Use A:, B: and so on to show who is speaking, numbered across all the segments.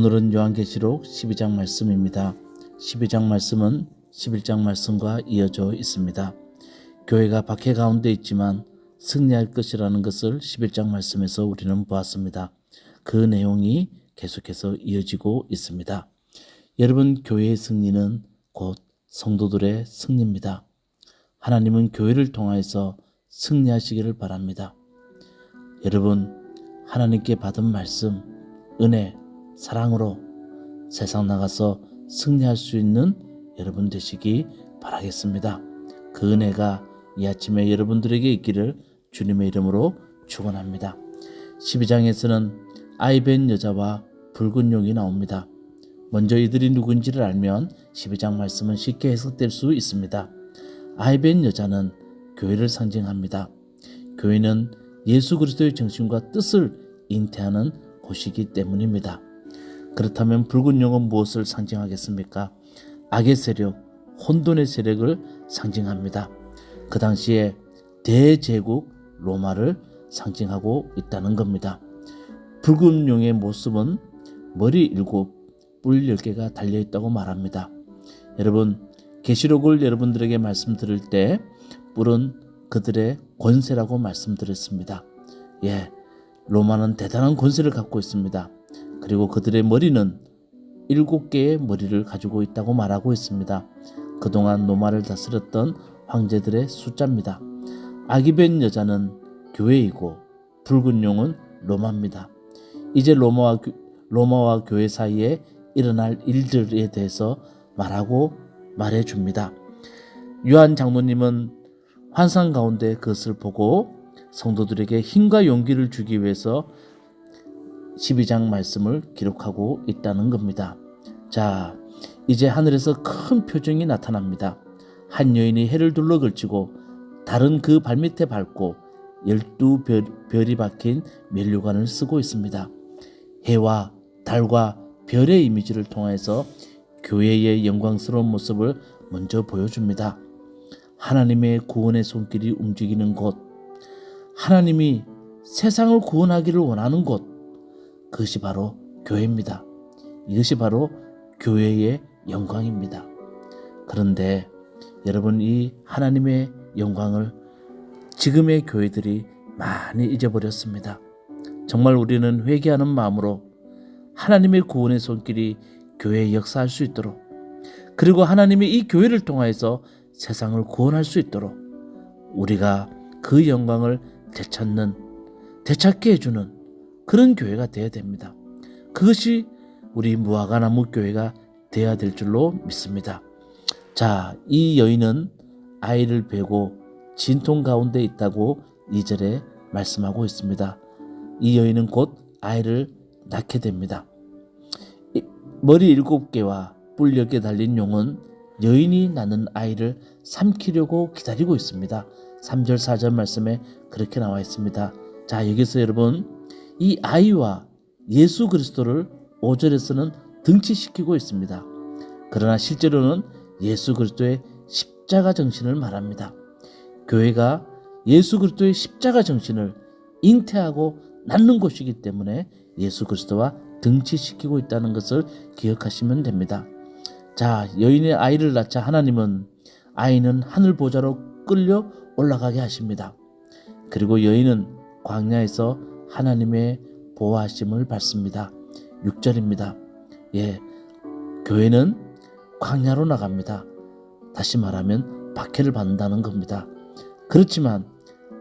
A: 오늘은 요한계시록 12장 말씀입니다. 12장 말씀은 11장 말씀과 이어져 있습니다. 교회가 박해 가운데 있지만 승리할 것이라는 것을 11장 말씀에서 우리는 보았습니다. 그 내용이 계속해서 이어지고 있습니다. 여러분, 교회의 승리는 곧 성도들의 승리입니다. 하나님은 교회를 통하여서 승리하시기를 바랍니다. 여러분, 하나님께 받은 말씀, 은혜, 사랑으로 세상 나가서 승리할 수 있는 여러분 되시기 바라겠습니다. 그 은혜가 이 아침에 여러분들에게 있기를 주님의 이름으로 축원합니다. 12장에서는 아이벤 여자와 붉은 용이 나옵니다. 먼저 이들이 누군지를 알면 12장 말씀은 쉽게 해석될 수 있습니다. 아이벤 여자는 교회를 상징합니다. 교회는 예수 그리스도의 정신과 뜻을 잉태하는 곳이기 때문입니다. 그렇다면 붉은 용은 무엇을 상징하겠습니까? 악의 세력, 혼돈의 세력을 상징합니다. 그 당시에 대제국 로마를 상징하고 있다는 겁니다. 붉은 용의 모습은 머리 7, 뿔 10개가 달려있다고 말합니다. 여러분, 계시록을 여러분들에게 말씀드릴 때 뿔은 그들의 권세라고 말씀드렸습니다. 로마는 대단한 권세를 갖고 있습니다. 그리고 그들의 머리는 7개의 머리를 가지고 있다고 말하고 있습니다. 그동안 로마를 다스렸던 황제들의 숫자입니다. 아기벤 여자는 교회이고 붉은 용은 로마입니다. 이제 로마와 교회 사이에 일어날 일들에 대해서 말해줍니다. 요한 장로님은 환상 가운데 그것을 보고 성도들에게 힘과 용기를 주기 위해서 12장 말씀을 기록하고 있다는 겁니다. 자, 이제 하늘에서 큰 표징이 나타납니다. 한 여인이 해를 둘러 걸치고 달은 그 발밑에 밟고 12별이 박힌 면류관을 쓰고 있습니다. 해와 달과 별의 이미지를 통해서 교회의 영광스러운 모습을 먼저 보여줍니다. 하나님의 구원의 손길이 움직이는 곳, 하나님이 세상을 구원하기를 원하는 곳, 그것이 바로 교회입니다. 이것이 바로 교회의 영광입니다. 그런데 여러분, 이 하나님의 영광을 지금의 교회들이 많이 잊어버렸습니다. 정말 우리는 회개하는 마음으로 하나님의 구원의 손길이 교회에 역사할 수 있도록, 그리고 하나님이 이 교회를 통하여서 세상을 구원할 수 있도록 우리가 그 영광을 되찾게 해주는 그런 교회가 되어야 됩니다. 그것이 우리 무화과나무 교회가 되어야 될 줄로 믿습니다. 자, 이 여인은 아이를 베고 진통 가운데 있다고 2절에 말씀하고 있습니다. 이 여인은 곧 아이를 낳게 됩니다. 머리 7개와 뿔 10개 달린 용은 여인이 낳는 아이를 삼키려고 기다리고 있습니다. 3절 4절 말씀에 그렇게 나와 있습니다. 자, 여기서 여러분, 이 아이와 예수 그리스도를 5절에서는 등치시키고 있습니다. 그러나 실제로는 예수 그리스도의 십자가 정신을 말합니다. 교회가 예수 그리스도의 십자가 정신을 잉태하고 낳는 곳이기 때문에 예수 그리스도와 등치시키고 있다는 것을 기억하시면 됩니다. 자, 여인의 아이를 낳자 하나님은 아이는 하늘 보좌로 끌려 올라가게 하십니다. 그리고 여인은 광야에서 하나님의 보호하심을 받습니다. 6절입니다. 교회는 광야로 나갑니다. 다시 말하면 박해를 받는다는 겁니다. 그렇지만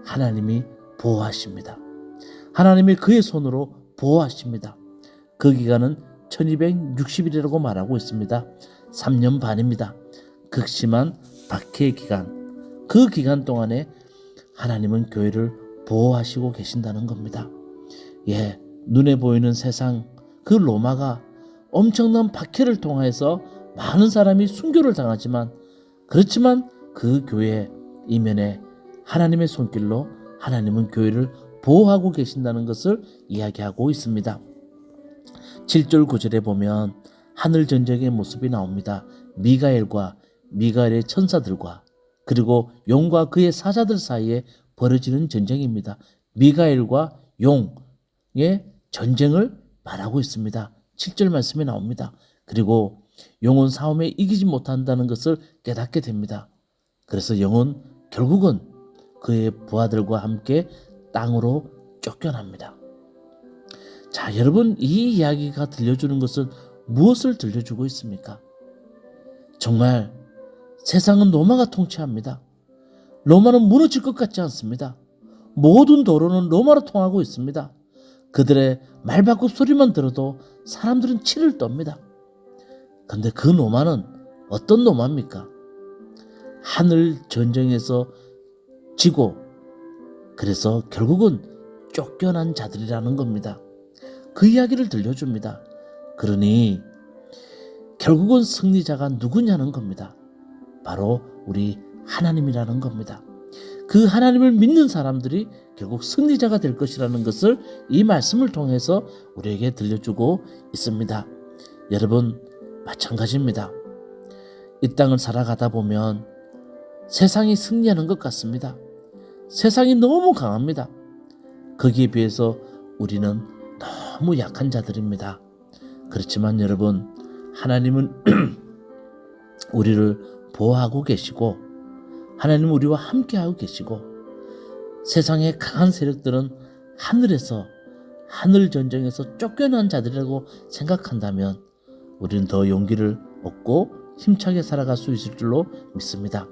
A: 하나님이 보호하십니다. 하나님이 그의 손으로 보호하십니다. 그 기간은 1260일이라고 말하고 있습니다. 3년 반입니다. 극심한 박해의 기간, 그 기간 동안에 하나님은 교회를 보호하시고 계신다는 겁니다. 눈에 보이는 세상, 그 로마가 엄청난 박해를 통해서 많은 사람이 순교를 당하지만, 그렇지만 그 교회 이면에 하나님의 손길로 하나님은 교회를 보호하고 계신다는 것을 이야기하고 있습니다. 7절 9절에 보면 하늘 전쟁의 모습이 나옵니다. 미가엘의 천사들과 그리고 용과 그의 사자들 사이에 벌어지는 전쟁입니다. 미가엘과 용의 전쟁을 말하고 있습니다. 7절 말씀에 나옵니다. 그리고 영은 싸움에 이기지 못한다는 것을 깨닫게 됩니다. 그래서 영은 결국은 그의 부하들과 함께 땅으로 쫓겨납니다. 자, 여러분, 이 이야기가 들려주는 것은 무엇을 들려주고 있습니까? 정말 세상은 로마가 통치합니다. 로마는 무너질 것 같지 않습니다. 모든 도로는 로마로 통하고 있습니다. 그들의 말바꿈 소리만 들어도 사람들은 치를 떱니다. 그런데 그 로마는 어떤 로마입니까? 하늘 전쟁에서 지고 그래서 결국은 쫓겨난 자들이라는 겁니다. 그 이야기를 들려줍니다. 그러니 결국은 승리자가 누구냐는 겁니다. 바로 우리 하나님이라는 겁니다. 그 하나님을 믿는 사람들이 결국 승리자가 될 것이라는 것을 이 말씀을 통해서 우리에게 들려주고 있습니다. 여러분, 마찬가지입니다. 이 땅을 살아가다 보면 세상이 승리하는 것 같습니다. 세상이 너무 강합니다. 거기에 비해서 우리는 너무 약한 자들입니다. 그렇지만 여러분, 하나님은 우리를 보호하고 계시고 하나님은 우리와 함께하고 계시고 세상의 강한 세력들은 하늘에서 하늘 전쟁에서 쫓겨난 자들이라고 생각한다면 우리는 더 용기를 얻고 힘차게 살아갈 수 있을 줄로 믿습니다.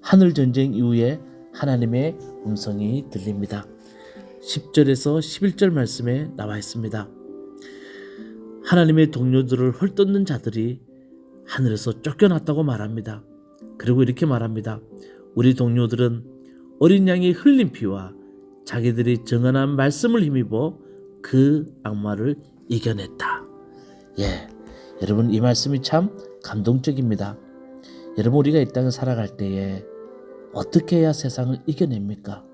A: 하늘 전쟁 이후에 하나님의 음성이 들립니다. 10절에서 11절 말씀에 나와 있습니다. 하나님의 동료들을 헐뜯는 자들이 하늘에서 쫓겨났다고 말합니다. 그리고 이렇게 말합니다. 우리 동료들은 어린 양의 흘린 피와 자기들이 정언한 말씀을 힘입어 그 악마를 이겨냈다. 여러분, 이 말씀이 참 감동적입니다. 여러분, 우리가 이 땅을 살아갈 때에 어떻게 해야 세상을 이겨냅니까?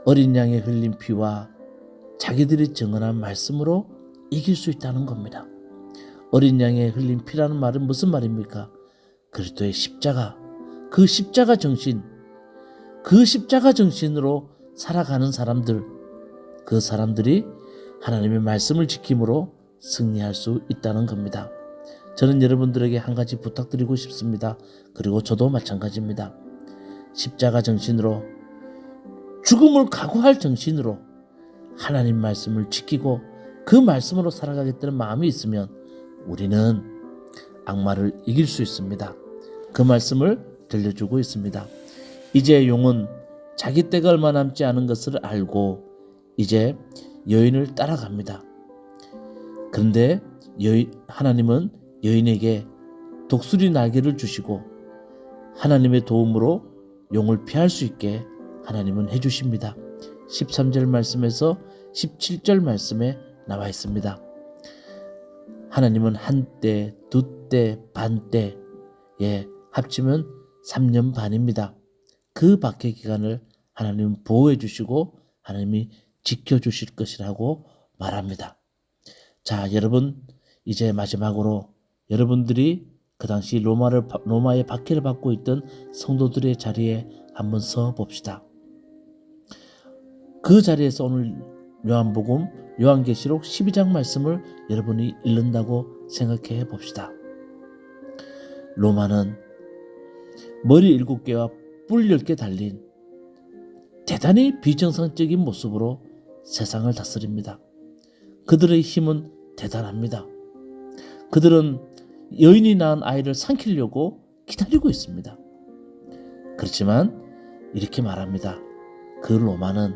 A: 어린 양의 흘린 피와 자기들이 정언한 말씀으로 이길 수 있다는 겁니다. 어린 양의 흘린 피라는 말은 무슨 말입니까? 그리스도의 십자가, 그 십자가 정신, 그 십자가 정신으로 살아가는 사람들, 그 사람들이 하나님의 말씀을 지킴으로 승리할 수 있다는 겁니다. 저는 여러분들에게 한 가지 부탁드리고 싶습니다. 그리고 저도 마찬가지입니다. 십자가 정신으로, 죽음을 각오할 정신으로 하나님 말씀을 지키고 그 말씀으로 살아가겠다는 마음이 있으면 우리는 악마를 이길 수 있습니다. 그 말씀을 들려주고 있습니다. 이제 용은 자기 때가 얼마 남지 않은 것을 알고 이제 여인을 따라갑니다. 그런데 하나님은 여인에게 독수리 날개를 주시고 하나님의 도움으로 용을 피할 수 있게 하나님은 해주십니다. 13절 말씀에서 17절 말씀에 나와 있습니다. 하나님은 한때, 두때, 반때, 합치면 3년 반입니다. 그 박해 기간을 하나님은 보호해 주시고 하나님이 지켜주실 것이라고 말합니다. 자, 여러분, 이제 마지막으로 여러분들이 그 당시 로마의 박해를 받고 있던 성도들의 자리에 한번 서 봅시다. 그 자리에서 오늘 요한계시록 12장 말씀을 여러분이 읽는다고 생각해 봅시다. 로마는 머리 7개와 뿔 10개 달린 대단히 비정상적인 모습으로 세상을 다스립니다. 그들의 힘은 대단합니다. 그들은 여인이 낳은 아이를 삼키려고 기다리고 있습니다. 그렇지만 이렇게 말합니다. 그 로마는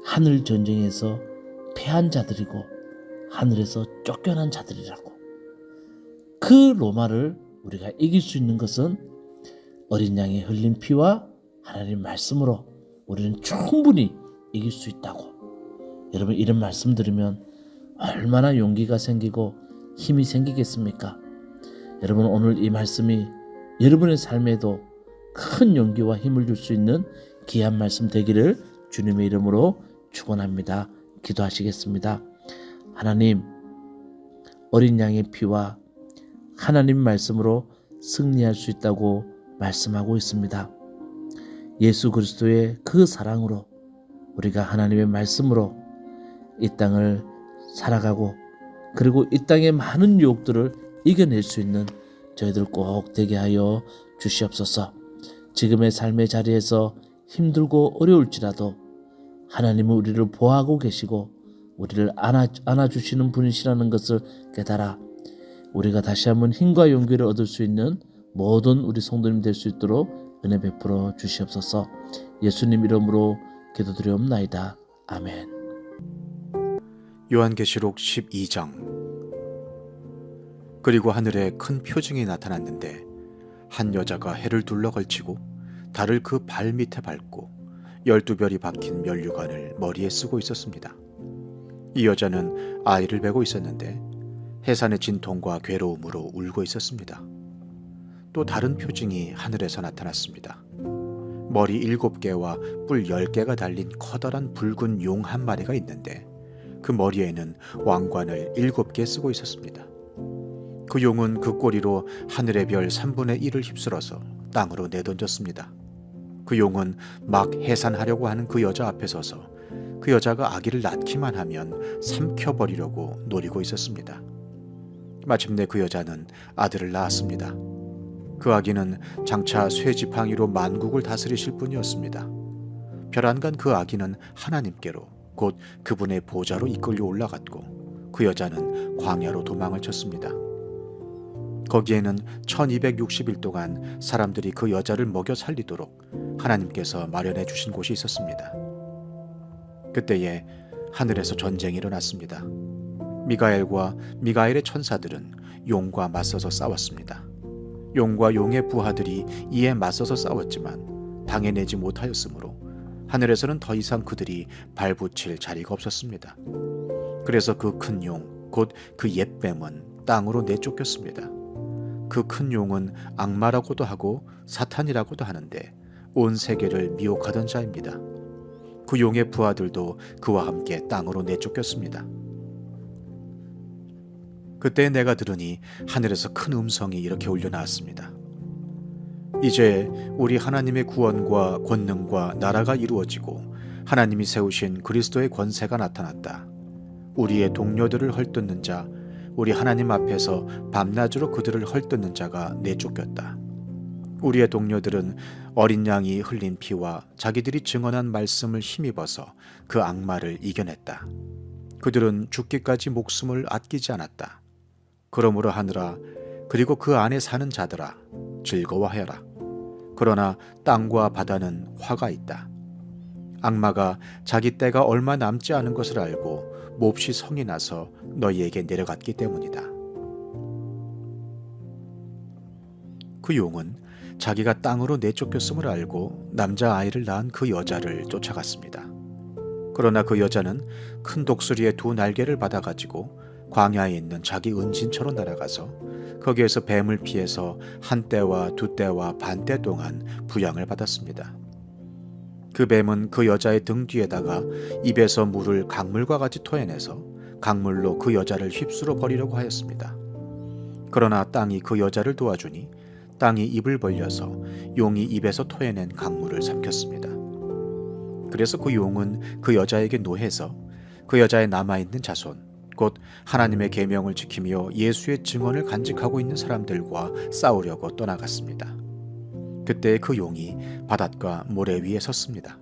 A: 하늘 전쟁에서 패한 자들이고 하늘에서 쫓겨난 자들이라고. 그 로마를 우리가 이길 수 있는 것은 어린 양의 흘린 피와 하나님 말씀으로 우리는 충분히 이길 수 있다고. 여러분, 이런 말씀 들으면 얼마나 용기가 생기고 힘이 생기겠습니까? 여러분, 오늘 이 말씀이 여러분의 삶에도 큰 용기와 힘을 줄 수 있는 귀한 말씀 되기를 주님의 이름으로 축원합니다. 기도하시겠습니다. 하나님, 어린 양의 피와 하나님 말씀으로 승리할 수 있다고 말씀하고 있습니다. 예수 그리스도의 그 사랑으로 우리가 하나님의 말씀으로 이 땅을 살아가고 그리고 이 땅의 많은 유혹들을 이겨낼 수 있는 저희들 꼭 되게 하여 주시옵소서. 지금의 삶의 자리에서 힘들고 어려울지라도 하나님은 우리를 보호하고 계시고 우리를 안아주시는 분이시라는 것을 깨달아 우리가 다시 한번 힘과 용기를 얻을 수 있는 모든 우리 성도님 될 수 있도록 은혜 베풀어 주시옵소서. 예수님 이름으로 기도드리옵나이다. 아멘.
B: 요한계시록 12장. 그리고 하늘에 큰 표징이 나타났는데 한 여자가 해를 둘러 걸치고 달을 그 발 밑에 밟고 12별이 박힌 면류관을 머리에 쓰고 있었습니다. 이 여자는 아이를 베고 있었는데 해산의 진통과 괴로움으로 울고 있었습니다. 또 다른 표징이 하늘에서 나타났습니다. 머리 7개와 뿔 10개가 달린 커다란 붉은 용 한 마리가 있는데 그 머리에는 왕관을 7개 쓰고 있었습니다. 그 용은 그 꼬리로 하늘의 별 3분의 1을 휩쓸어서 땅으로 내던졌습니다. 그 용은 막 해산하려고 하는 그 여자 앞에 서서 그 여자가 아기를 낳기만 하면 삼켜버리려고 노리고 있었습니다. 마침내 그 여자는 아들을 낳았습니다. 그 아기는 장차 쇠지팡이로 만국을 다스리실 분이었습니다. 별안간 그 아기는 하나님께로 곧 그분의 보좌로 이끌려 올라갔고 그 여자는 광야로 도망을 쳤습니다. 거기에는 1260일 동안 사람들이 그 여자를 먹여 살리도록 하나님께서 마련해 주신 곳이 있었습니다. 그때에 하늘에서 전쟁이 일어났습니다. 미가엘과 미가엘의 천사들은 용과 맞서서 싸웠습니다. 용과 용의 부하들이 이에 맞서서 싸웠지만 당해내지 못하였으므로 하늘에서는 더 이상 그들이 발붙일 자리가 없었습니다. 그래서 그 큰 용, 곧 그 옛뱀은 땅으로 내쫓겼습니다. 그 큰 용은 악마라고도 하고 사탄이라고도 하는데 온 세계를 미혹하던 자입니다. 그 용의 부하들도 그와 함께 땅으로 내쫓겼습니다. 그때 내가 들으니 하늘에서 큰 음성이 이렇게 울려 나왔습니다. 이제 우리 하나님의 구원과 권능과 나라가 이루어지고 하나님이 세우신 그리스도의 권세가 나타났다. 우리의 동료들을 헐뜯는 자, 우리 하나님 앞에서 밤낮으로 그들을 헐뜯는 자가 내쫓겼다. 우리의 동료들은 어린 양이 흘린 피와 자기들이 증언한 말씀을 힘입어서 그 악마를 이겨냈다. 그들은 죽기까지 목숨을 아끼지 않았다. 그러므로 하늘아, 그리고 그 안에 사는 자들아, 즐거워하여라. 그러나 땅과 바다는 화가 있다. 악마가 자기 때가 얼마 남지 않은 것을 알고 몹시 성이 나서 너희에게 내려갔기 때문이다. 그 용은 자기가 땅으로 내쫓겼음을 알고 남자아이를 낳은 그 여자를 쫓아갔습니다. 그러나 그 여자는 큰 독수리의 2 날개를 받아가지고 광야에 있는 자기 은진처로 날아가서 거기에서 뱀을 피해서 1때와 2때와 반때 동안 부양을 받았습니다. 그 뱀은 그 여자의 등 뒤에다가 입에서 물을 강물과 같이 토해내서 강물로 그 여자를 휩쓸어 버리려고 하였습니다. 그러나 땅이 그 여자를 도와주니 땅이 입을 벌려서 용이 입에서 토해낸 강물을 삼켰습니다. 그래서 그 용은 그 여자에게 노해서 그 여자의 남아있는 자손, 곧 하나님의 계명을 지키며 예수의 증언을 간직하고 있는 사람들과 싸우려고 떠나갔습니다. 그때 그 용이 바닷가 모래 위에 섰습니다.